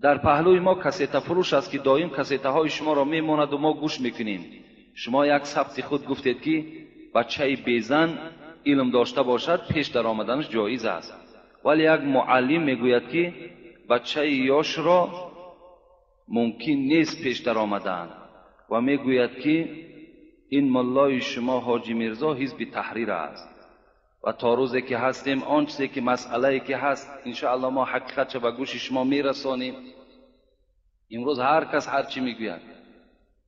در پهلوی ما کاسته فروش است که دائم کاسته های شما را میماند و ما گوش میکنیم. شما یک ثبت خود گفتید که بچه بیزن علم داشته باشد پیش در آمدنش جایز است، ولی یک معلم میگوید که بچه یاش را ممکن نیست پیش در آمدن و میگوید که این ملای شما حاجی میرزا حزب تحریر است و تا روزی که هستیم آن چیزی که مسئله که هست انشاءالله ما حقیقت به گوش شما میرسانیم. امروز هر کس هر چی میگوید،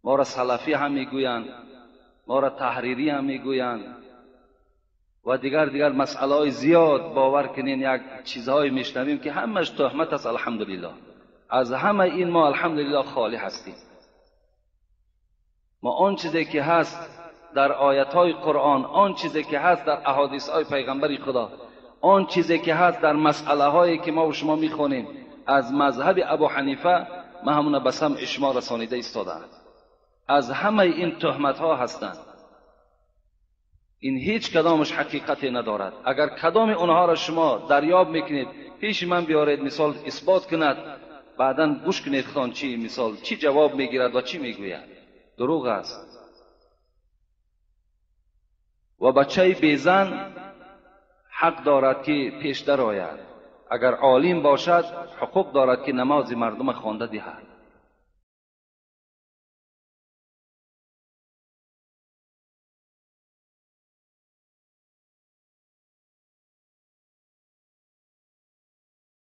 ما را سلفی هم میگویند، ما را تحریری هم میگویند و دیگر مسئله های زیاد. باور کنین یک چیزهای میشنویم که همش تهمت است. الحمدلله از همه این ما الحمدلله خالی هستیم. ما آن چیزی که هست در آیت های قرآن، آن چیزی که هست در احادیث های پیغمبر خدا، آن چیزی که هست در مسئله هایی که ما و شما میخونیم از مذهب ابو حنیفه، ما همون به سمع شما رسانیده ایستادند. از همه این تهمت ها هستند. این هیچ کدامش حقیقتی ندارد. اگر کدام اونها را شما دریاب میکنید پیش من بیارید مثال اثبات کند، بعداً گوش کنید خان چی مثال چی جواب میگیرد و چی میگوید. دروغ است. و بچه بیزن حق دارد که پیش در آید. اگر عالم باشد حقوق دارد که نماز مردم خوانده دهد.